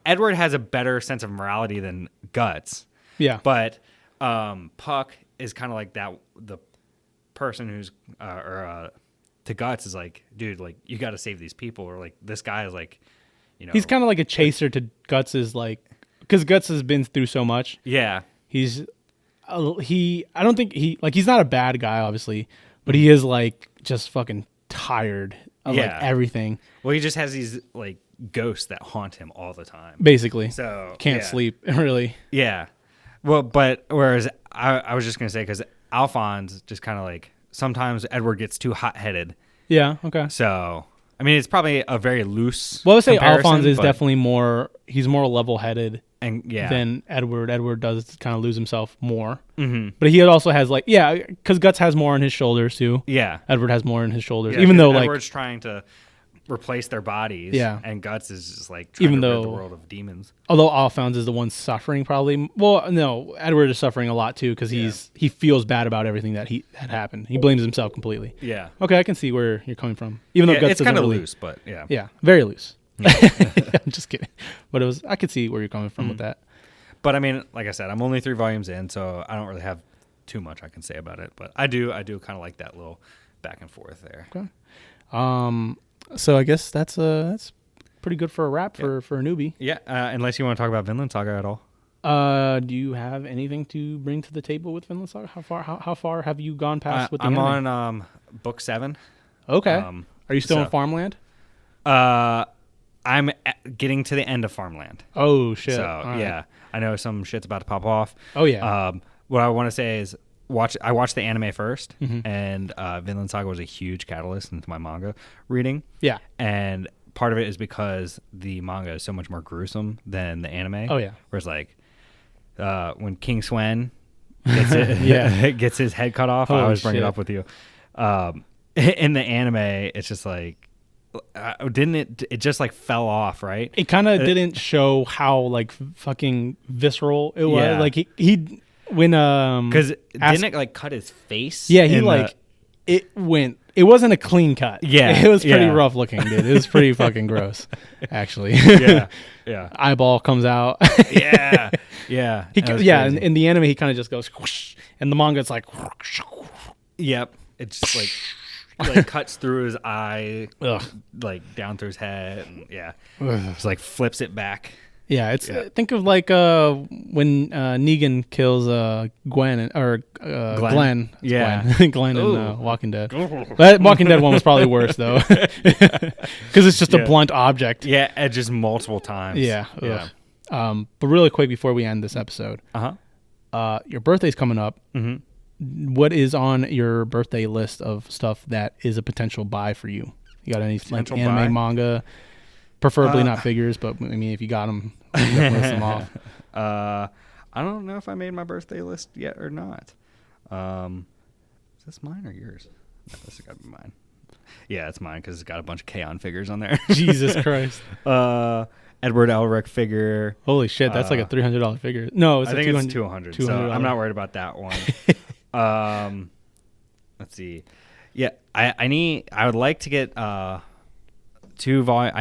Edward has a better sense of morality than Guts. Yeah. But Puck is kind of like that. The person who's to Guts is like, dude, like you got to save these people, or like this guy is like, you know, He's kind of like a chaser to Guts's like, because Guts has been through so much. yeah, He's I don't think he's not a bad guy obviously, but he is like just fucking tired of like Yeah. everything Well, he just has these like ghosts that haunt him all the time. basically. So Can't yeah. sleep really. Yeah. Well, but whereas I was just gonna say because Alphonse just kind of like sometimes Edward gets too hot-headed. Yeah. Okay. So I mean, it's probably a very loose. Well, I would say comparison, Alphonse is but- definitely more. He's more level-headed and yeah. than Edward. Edward does kind of lose himself more, Mm-hmm. but he also has like because Guts has more on his shoulders too. Yeah. Edward has more on his shoulders, Yeah, even 'cause though like Edward's trying to replace their bodies. Yeah. And Guts is just like trying Even to rid though- the world of demons. although Alphonse is the one suffering probably. Well, no, Edward is suffering a lot too because he feels bad about everything that happened. He blames himself completely. Yeah. Okay, I can see where you're coming from. Even though Yeah, Guts it's kind of doesn't really- loose, but yeah. Yeah, very loose. I'm just kidding, but I could see where you're coming from with that. But I mean, like I said, I'm only 3 volumes in, so I don't really have too much I can say about it. But I do kind of like that little back and forth there. Okay. So I guess that's pretty good for a wrap for a newbie. Yeah, unless you want to talk about Vinland Saga at all. Do you have anything to bring to the table with Vinland Saga? How far have you gone past with the I'm anime? on book 7. Okay. Are you still so- in Farmland? I'm getting to the end of Farmland. Oh shit. So All right. yeah, I know some shit's about to pop off. Oh yeah. What I want to say is I watched the anime first, Mm-hmm. and Vinland Saga was a huge catalyst into my manga reading. Yeah. And part of it is because the manga is so much more gruesome than the anime. Oh, yeah. Whereas like when King Swen gets it, Yeah. gets his head cut off, I Holy always bring shit. it up with you. In the anime, it's just like didn't it? It just like fell off, right? It kind of didn't show how like fucking visceral it was. Yeah. Like he when Because ask- didn't it like cut his face? yeah, he in like it went. It wasn't a clean cut. Yeah, it was pretty yeah. rough looking, dude. It was pretty fucking gross, actually. yeah, Eyeball comes out. yeah, yeah. He, That was yeah, crazy. in the anime, he kind of just goes, whoosh, and the manga, it's like, Yep. It's just like cuts through his eye, ugh. like down through his head, and yeah, Ugh. just like flips it back. Yeah, it's think of like when Negan kills Gwen or Glenn. It's Yeah. Glenn, Glenn in Ooh. Walking Dead. That Walking Dead one was probably worse though, because it's just a Yeah. blunt object. Yeah, and just multiple times. Yeah. yeah. Ugh. But really quick before we end this episode, your birthday's coming up. Mm-hmm. What is on your birthday list of stuff that is a potential buy for you? You got any like Potential anime, buy? manga? Preferably not figures, but I mean, if you got them, list them off. I don't know if I made my birthday list yet or not. Is this mine or yours? No, this has got to be mine. Yeah, it's mine because it's got a bunch of K-On! Figures on there. Jesus Christ! Edward Elric figure. Holy shit, that's like a $300 figure. No, it's I a think 200, it's 200. So $200. I'm not worried about that one. Let's see. Yeah, I would like to get I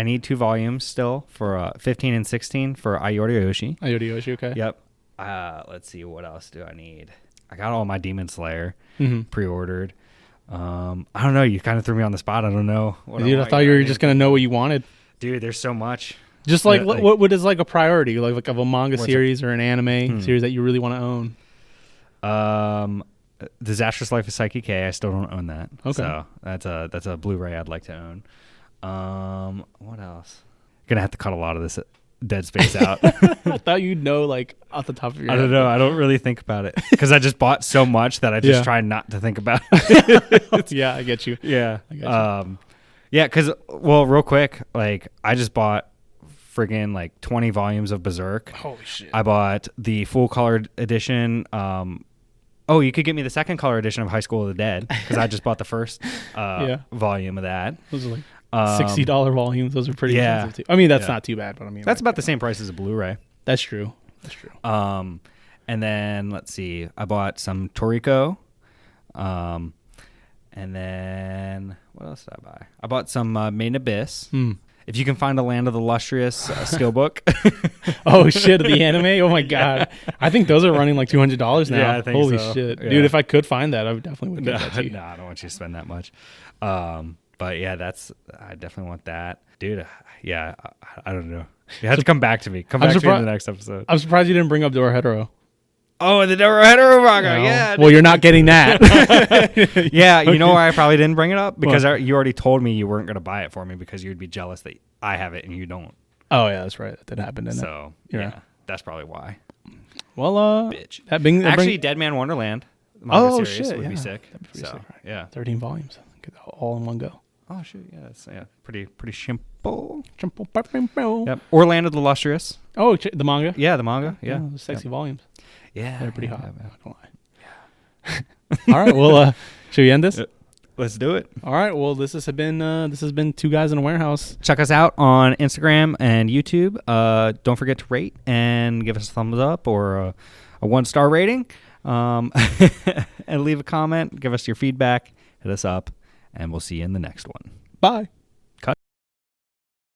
need 2 volumes still for 15 and 16 for Ayori Yoshi. Ayori Yoshi, okay. Yep. Let's see, what else do I need? I got all my Demon Slayer Mm-hmm. pre-ordered. I don't know. You kind of threw me on the spot. I don't know. What Dude, I thought you were just gonna know what you wanted. Dude, there's so much. Just like, Like- what is like a priority, like of a manga What's it? series or an anime series that you really want to own? Disastrous Life of Psyche K. I still don't own that. Okay. So that's a Blu-ray I'd like to own. What else? Gonna have to cut a lot of this Dead Space out. I thought you'd know like off the top of your I head. don't know. I don't really think about it because I just bought so much that I just Yeah. try not to think about it. Yeah, I get you. Yeah. I got you. Yeah, because, well, real quick, like, I just bought friggin' like 20 volumes of Berserk. Holy shit. I bought the full colored edition. You could get me the second color edition of High School of the Dead because I just bought the first volume of that. Those are like $60 volumes. Those are pretty yeah. expensive too. I mean, that's Yeah. not too bad, but I mean, That's like, about the same price as a Blu-ray. That's true. That's true. And then, let's see, I bought some Toriko. And then, what else did I buy? I bought some Made in Abyss. If you can find a Land of the Lustrous steelbook. Oh shit, the anime! Oh my god, I think those are running like $200 now. Yeah, I think Holy so. shit, Yeah. dude! If I could find that, I would definitely would No, get that too. I don't want you to spend that much. But yeah, I definitely want that. Dude, yeah, I don't know. You have to come back to me. Come back to me in the next episode. I'm surprised you didn't bring up Dorohedoro. Oh, the Dorohedoro manga. No. Yeah. Well, you're not getting that. Yeah, you know why I probably didn't bring it up? Because What? you already told me you weren't going to buy it for me because you'd be jealous that I have it and you don't. Oh yeah, that's right. That did happen, didn't it? So, Yeah. yeah, that's probably why. Well, Bitch. that being Actually, Dead Man Wonderland. The manga Oh, series shit, would be yeah. sick. That'd be pretty So, sick, right? yeah. 13 volumes. Get that all in one go. Oh shoot, yeah, it's pretty simple. Yep. Yep. Orlando the Lustrous. Oh, the manga. Yeah, the manga. Yeah, the sexy volumes. yeah, They're pretty yeah, hot. yeah. I'm not gonna lie. All right. Well, should we end this? Let's do it. All right. Well, this has been Two Guys in a Warehouse. Check us out on Instagram and YouTube. Don't forget to rate and give us a thumbs up or a 1-star rating. And leave a comment. Give us your feedback. Hit us up, and we'll see you in the next one. Bye.